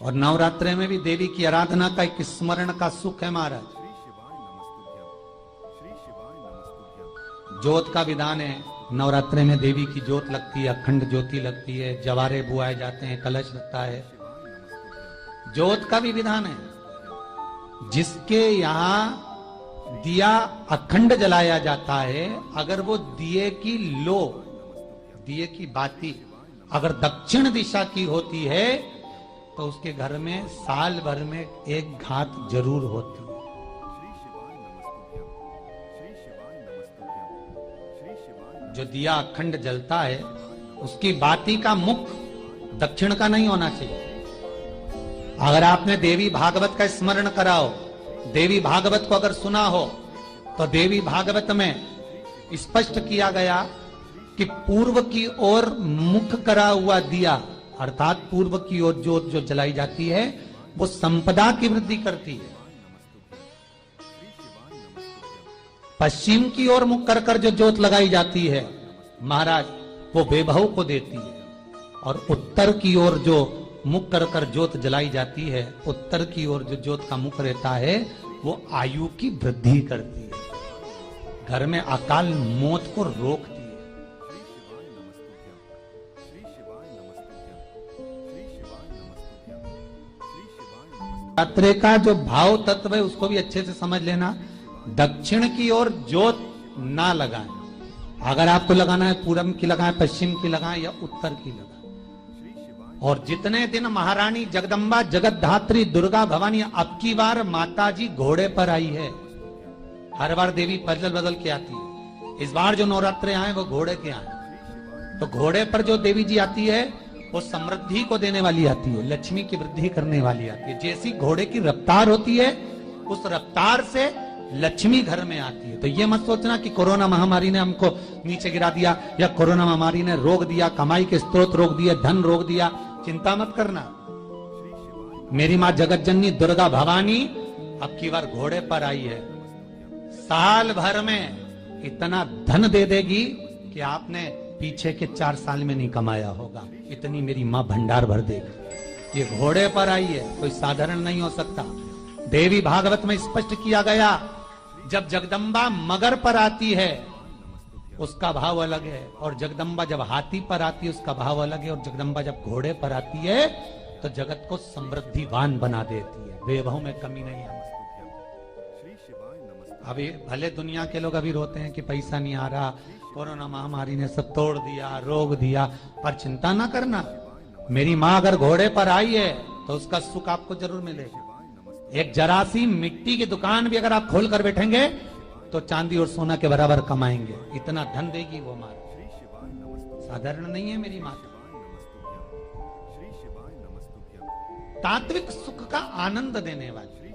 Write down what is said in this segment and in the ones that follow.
और नवरात्रे में भी देवी की आराधना का एक स्मरण का सुख है महाराज। ज्योत का विधान है, नवरात्रे में देवी की ज्योत लगती है, अखंड ज्योति लगती है, जवारे बुआए जाते हैं, कलश लगता है। ज्योत का भी विधान है। जिसके यहाँ दिया अखंड जलाया जाता है, अगर वो दिए की लो, दिए की बाती अगर दक्षिण दिशा की होती है तो उसके घर में साल भर में एक घात जरूर होती है। जो दिया अखंड जलता है उसकी बाती का मुख दक्षिण का नहीं होना चाहिए। अगर आपने देवी भागवत का स्मरण कराओ, देवी भागवत को अगर सुना हो, तो देवी भागवत में स्पष्ट किया गया कि पूर्व की ओर मुख करा हुआ दिया, अर्थात पूर्व की ओर ज्योत जो जलाई जाती है वो संपदा की वृद्धि करती है। पश्चिम की ओर मुख कर कर जो ज्योत लगाई जाती है महाराज, वो वैभव को देती है। और उत्तर की ओर जो मुख कर कर ज्योत जलाई जाती है, उत्तर की ओर जो ज्योत का मुख रहता है वो आयु की वृद्धि करती है, घर में अकाल मौत को रोकती है। नवरात्रे का जो भाव तत्व है उसको भी अच्छे से समझ लेना। दक्षिण की ओर ज्योत ना लगाएं। अगर आपको लगाना है पूरब की लगाएं, पश्चिम की लगाएं या उत्तर की लगाएं। और जितने दिन महारानी जगदम्बा जगतधात्री दुर्गा भवानी, अब की बार माता जी घोड़े पर आई है। हर बार देवी बदल बदल के आती है, इस बार जो नवरात्रे आए वो घोड़े के आए। तो घोड़े पर जो देवी जी आती है वो समृद्धि को देने वाली आती है, लक्ष्मी की वृद्धि करने वाली आती है। जैसी घोड़े की रफ्तार होती है उस रफ्तार से लक्ष्मी घर में आती है। तो ये मत सोचना कि कोरोना महामारी ने हमको नीचे गिरा दिया या कोरोना महामारी ने रोक दिया, कमाई के स्रोत रोक दिए, धन रोक दिया। चिंता मत करना। मेरी मां जगत जननी दुर्गा भवानी अब की बार घोड़े पर आई है। साल भर में इतना धन दे देगी कि आपने पीछे के 4 साल में नहीं कमाया होगा। इतनी मेरी मां भंडार भर देगी। ये घोड़े पर आई है, कोई साधारण नहीं हो सकता। देवी भागवत में स्पष्ट किया गया, जब जगदम्बा मगर पर आती है उसका भाव अलग है, और जगदम्बा जब हाथी पर आती है उसका भाव अलग है, और जगदम्बा जब घोड़े पर आती है तो जगत को समृद्धिवान बना देती है, वैभव में कमी नहीं है। अभी भले दुनिया के लोग अभी रोते हैं कि पैसा नहीं आ रहा, कोरोना महामारी ने सब तोड़ दिया, रोक दिया, पर चिंता ना करना। मेरी माँ अगर घोड़े पर आई है तो उसका सुख आपको जरूर मिलेगा। एक जरा सी मिट्टी की दुकान भी अगर आप खोल कर बैठेंगे तो चांदी और सोना के बराबर कमाएंगे। इतना धन देगी वो माँ, साधारण नहीं है मेरी माता। तात्विक सुख का आनंद देने वाली,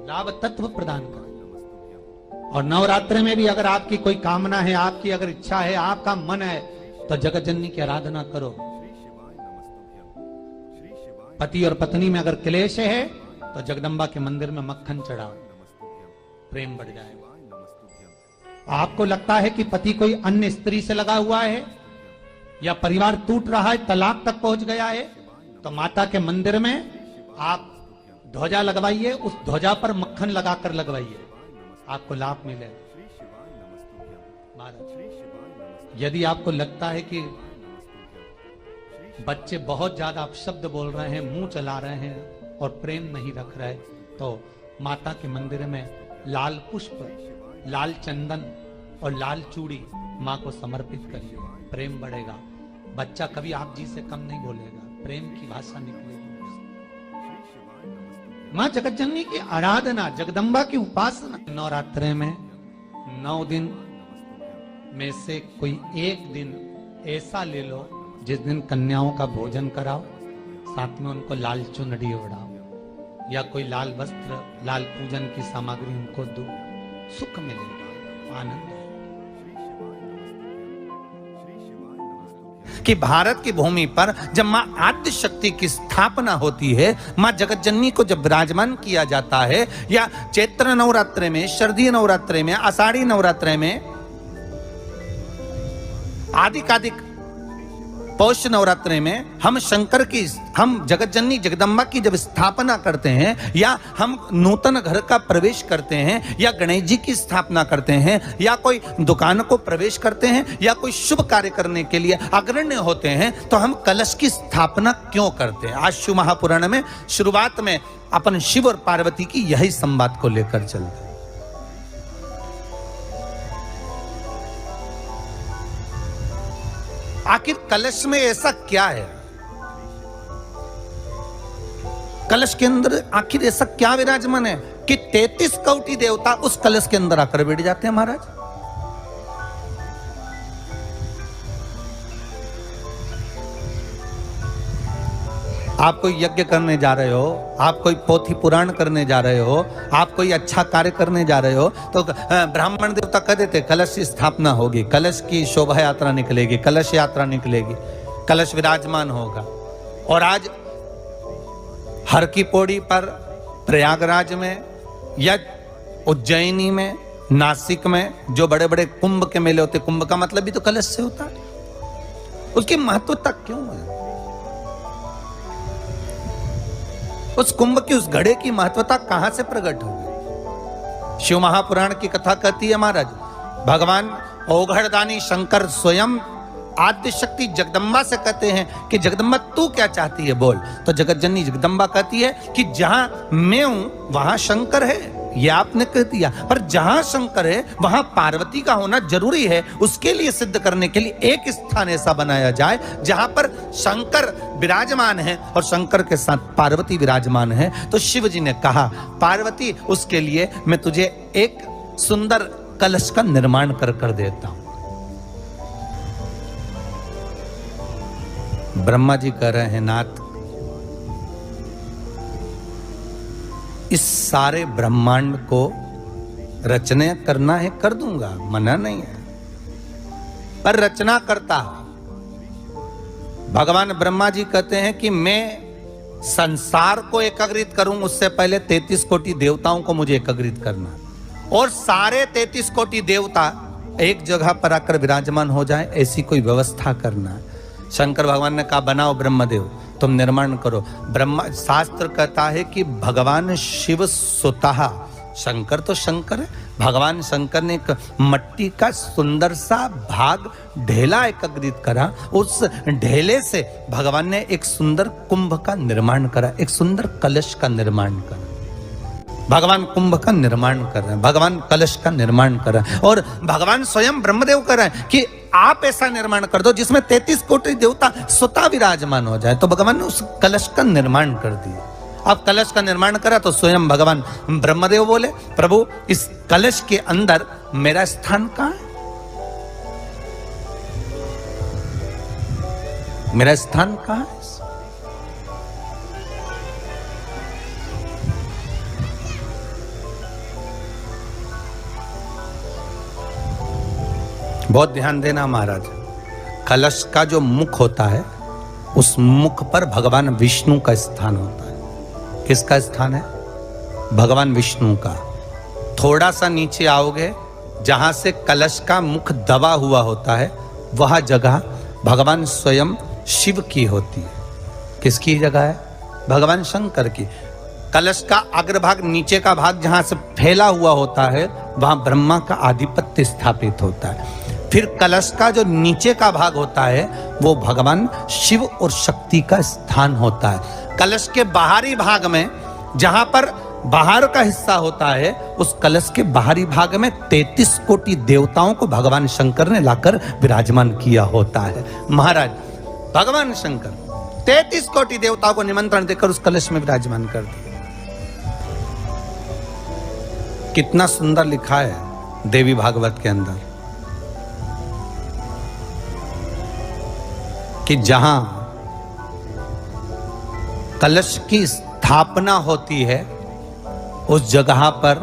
लाभ तत्व प्रदान कर। और नवरात्रे में भी अगर आपकी कोई कामना है, आपकी अगर इच्छा है, आपका मन है, तो जगत जननी की आराधना करो। पति और पत्नी में अगर क्लेश है तो जगदम्बा के मंदिर में मक्खन चढ़ाओ, प्रेम बढ़ जाएगा। आपको लगता है कि पति कोई अन्य स्त्री से लगा हुआ है या परिवार टूट रहा है, तलाक तक पहुंच गया है, तो माता के मंदिर में आप ध्वजा लगवाइए, उस ध्वजा पर मक्खन लगाकर लगवाइए, आपको लाभ मिलेगा। यदि आपको लगता है कि बच्चे बहुत ज्यादा अपशब्द बोल रहे हैं, मुंह चला रहे हैं और प्रेम नहीं रख रहे, तो माता के मंदिर में लाल पुष्प, लाल चंदन और लाल चूड़ी माँ को समर्पित करिए, प्रेम बढ़ेगा। बच्चा कभी आप जी से कम नहीं बोलेगा, प्रेम की भाषा निकलेगी। माँ जगत जननी की आराधना, जगदम्बा की उपासना। नवरात्रे में 9 दिन में से कोई एक दिन ऐसा ले लो जिस दिन कन्याओं का भोजन कराओ, साथ में उनको लाल चुनरी ओढ़ाओ या कोई लाल वस्त्र, लाल पूजन की सामग्री उनको दो, सुख मिलेगा, आनंद है। कि भारत की भूमि पर जब मां आद्य शक्ति की स्थापना होती है, मां जगत जननी को जब विराजमान किया जाता है, या चैत्र नवरात्रे में, शरदीय नवरात्रे में, आषाढ़ी नवरात्रे में, आदि पौष नवरात्रि में हम शंकर की, हम जगत जननी जगदम्बा की जब स्थापना करते हैं, या हम नूतन घर का प्रवेश करते हैं, या गणेश जी की स्थापना करते हैं, या कोई दुकान को प्रवेश करते हैं, या कोई शुभ कार्य करने के लिए अग्रण्य होते हैं, तो हम कलश की स्थापना क्यों करते हैं? आज शिव महापुराण में शुरुआत में अपन शिव और पार्वती की यही संवाद को लेकर चलते हैं। आखिर कलश में ऐसा क्या है? कलश के अंदर आखिर ऐसा क्या विराजमान है कि 33 कोटि देवता उस कलश के अंदर आकर बैठ जाते हैं महाराज? आप कोई यज्ञ करने जा रहे हो, आप कोई पोथी पुराण करने जा रहे हो, आप कोई अच्छा कार्य करने जा रहे हो, तो ब्राह्मण देवता कह देते कलश की स्थापना होगी, कलश की शोभा यात्रा निकलेगी, कलश यात्रा निकलेगी, कलश विराजमान होगा। और आज हर की पौड़ी पर, प्रयागराज में या उज्जैनी में, नासिक में जो बड़े बड़े कुंभ के मेले होते, कुंभ का मतलब भी तो कलश से होता है, उसकी महत्वता क्यों है? उस कुंभ की, उस घड़े की महत्वता कहां से प्रकट होगी? शिव महापुराण की कथा कहती है महाराज, भगवान औघड़दानी शंकर स्वयं आद्य शक्ति जगदम्बा से कहते हैं कि जगदम्बा तू क्या चाहती है बोल। तो जगत जननी जगदम्बा कहती है कि जहां मैं हूं वहां शंकर है, ये आपने कह दिया, पर जहां शंकर है वहां पार्वती का होना जरूरी है। उसके लिए सिद्ध करने के लिए एक स्थान ऐसा बनाया जाए जहां पर शंकर विराजमान है और शंकर के साथ पार्वती विराजमान है। तो शिव जी ने कहा, पार्वती उसके लिए मैं तुझे एक सुंदर कलश का निर्माण कर देता हूं। ब्रह्मा जी कह रहे हैं, नाथ इस सारे ब्रह्मांड को रचना करना है, कर दूंगा, मना नहीं है, पर रचना करता भगवान ब्रह्मा जी कहते हैं कि मैं संसार को एकाग्रित करूं, उससे पहले 33 कोटि देवताओं को मुझे एकाग्रित करना, और सारे 33 कोटि देवता एक जगह पर आकर विराजमान हो जाए, ऐसी कोई व्यवस्था करना। शंकर भगवान ने कहा, बनाओ ब्रह्मदेव, तुम निर्माण करो। ब्रह्मा, शास्त्र कहता है कि भगवान शिव स्वतः, शंकर तो शंकर है, भगवान शंकर ने एक मट्टी का सुंदर सा भाग ढेला एकत्रित करा, उस ढेले से भगवान ने एक सुंदर कुंभ का निर्माण करा, एक सुंदर कलश का निर्माण करा। भगवान कुंभ का निर्माण कर रहे हैं, भगवान कलश का निर्माण कर रहे हैं, और भगवान स्वयं ब्रह्मदेव कर रहे हैं कि आप ऐसा निर्माण कर दो जिसमें 33 कोटि देवता स्वतः विराजमान हो जाए। तो भगवान ने उस कलश का निर्माण कर दिया। अब कलश का निर्माण करा तो स्वयं भगवान ब्रह्मदेव बोले, प्रभु इस कलश के अंदर मेरा स्थान कहां है? मेरा स्थान कहां है? बहुत ध्यान देना महाराज, कलश का जो मुख होता है उस मुख पर भगवान विष्णु का स्थान होता है। किसका स्थान है? भगवान विष्णु का। थोड़ा सा नीचे आओगे, जहां से कलश का मुख दबा हुआ होता है, वह जगह भगवान स्वयं शिव की होती है। किसकी जगह है? भगवान शंकर की। कलश का अग्रभाग, नीचे का भाग जहां से फैला हुआ होता है, वहां ब्रह्मा का आधिपत्य स्थापित होता है। फिर कलश का जो नीचे का भाग होता है वो भगवान शिव और शक्ति का स्थान होता है। कलश के बाहरी भाग में, जहां पर बाहर का हिस्सा होता है, उस कलश के बाहरी भाग में 33 कोटि देवताओं को भगवान शंकर ने लाकर विराजमान किया होता है। महाराज भगवान शंकर 33 कोटि देवताओं को निमंत्रण देकर उस कलश में विराजमान कर दिया। कितना सुंदर लिखा है देवी भागवत के अंदर कि जहां कलश की स्थापना होती है उस जगह पर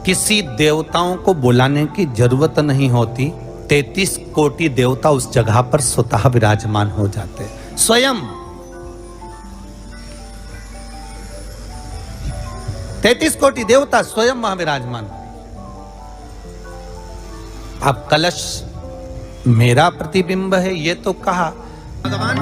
किसी देवताओं को बुलाने की जरूरत नहीं होती। 33 कोटि देवता उस जगह पर स्वतः विराजमान हो जाते हैं। स्वयं 33 कोटि देवता स्वयं वहां विराजमान। अब कलश मेरा प्रतिबिंब है ये तो कहा, भगवान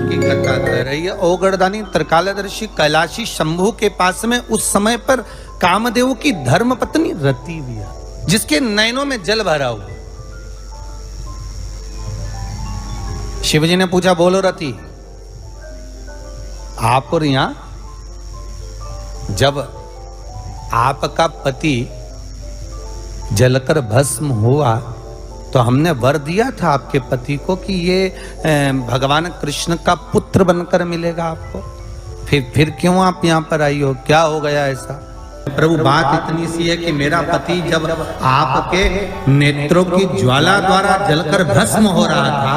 की कथा कर रही है। ओगड़दानी त्रिकालदर्शी कैलाशी शंभु के पास में उस समय पर कामदेव की धर्म पत्नी रति भी है, जिसके नयनों में जल भरा हुआ। शिवजी ने पूछा, बोलो रति, आप और यहां जब आपका पति जलकर भस्म हुआ तो हमने वर दिया था आपके पति को कि ये भगवान कृष्ण का पुत्र बनकर मिलेगा आपको, फिर क्यों आप यहाँ पर आई हो, क्या हो गया ऐसा? प्रभु बात इतनी सी है कि मेरा पति जब आपके नेत्रों की ज्वाला द्वारा जलकर भस्म हो रहा था,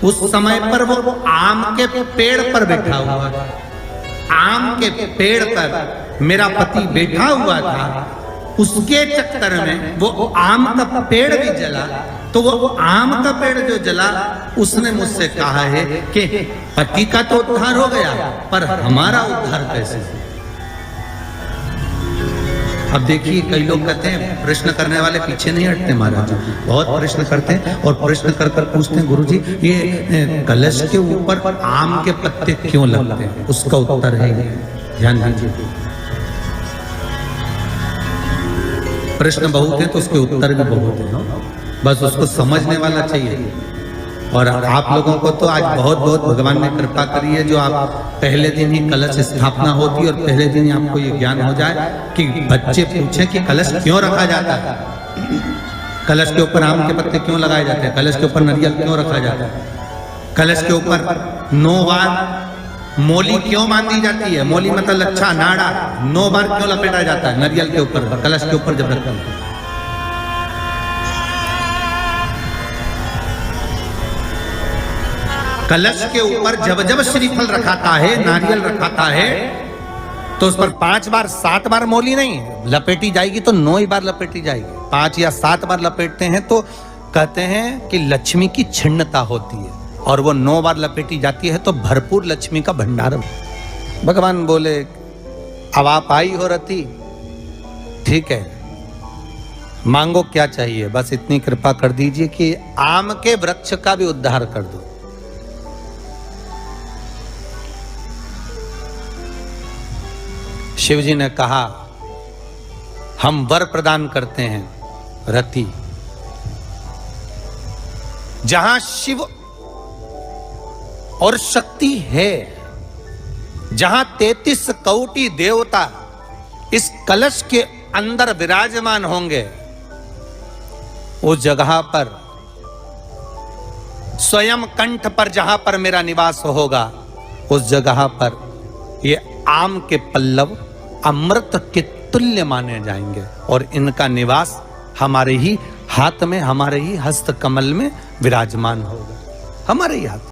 उस समय पर वो आम के पेड़ पर बैठा हुआ था। आम के पेड़ पर मेरा पति बैठा हुआ था, उसके चक्कर में वो आम का पेड़ भी जला। तो वो आम का पेड़ जो जला, उसने मुझसे कहा है कि पति का तो उद्धार हो गया, पर हमारा उद्धार कैसे? अब देखिए, कई लोग कहते हैं प्रश्न करने वाले पीछे नहीं हटते महाराज, बहुत प्रश्न करते हैं और प्रश्न कर कर पूछते हैं, गुरुजी ये कलश के ऊपर आम के पत्ते क्यों लगते हैं? उसका उत्तर है, ध्यान दीजिए। प्रश्न बहुत है तो उसके उत्तर भी बहुत है, बस उसको समझने वाला चाहिए। और आप लोगों को तो आज बहुत बहुत भगवान ने कृपा करी है, जो आप पहले दिन ही कलश स्थापना होती है और पहले दिन ही आपको ये ज्ञान हो जाए कि बच्चे पूछें कि कलश क्यों रखा जाता है, कलश के ऊपर आम के पत्ते क्यों लगाए जाते हैं, कलश के ऊपर नारियल क्यों रखा जाता है, कलश के ऊपर 9 बार मोली क्यों बांधी जाती है, मोली मतलब लच्छा नाड़ा 9 बार क्यों लपेटा जाता है नारियल के ऊपर, कलश के ऊपर जब रखते हैं। कलश के ऊपर जब जब श्रीफल रखाता है, नारियल रखाता है, तो उस पर 5 बार 7 बार मोली नहीं लपेटी जाएगी, तो 9 ही बार लपेटी जाएगी। 5 या 7 बार लपेटते हैं तो कहते हैं कि लक्ष्मी की छिन्नता होती है, और वो 9 बार लपेटी जाती है तो भरपूर लक्ष्मी का भंडार। भगवान बोले, अब आप आई हो रति, ठीक है, मांगो क्या चाहिए, बस इतनी कृपा कर दीजिए कि आम के वृक्ष का भी उद्धार कर दो। शिवजी ने कहा, हम वर प्रदान करते हैं रति, जहां शिव और शक्ति है, जहां 33 कोटि देवता इस कलश के अंदर विराजमान होंगे, उस जगह पर स्वयं कंठ पर जहां पर मेरा निवास होगा, उस जगह पर ये आम के पल्लव अमृत के तुल्य माने जाएंगे, और इनका निवास हमारे ही हाथ में, हमारे ही हस्त कमल में विराजमान होगा, हमारे ही हाथ।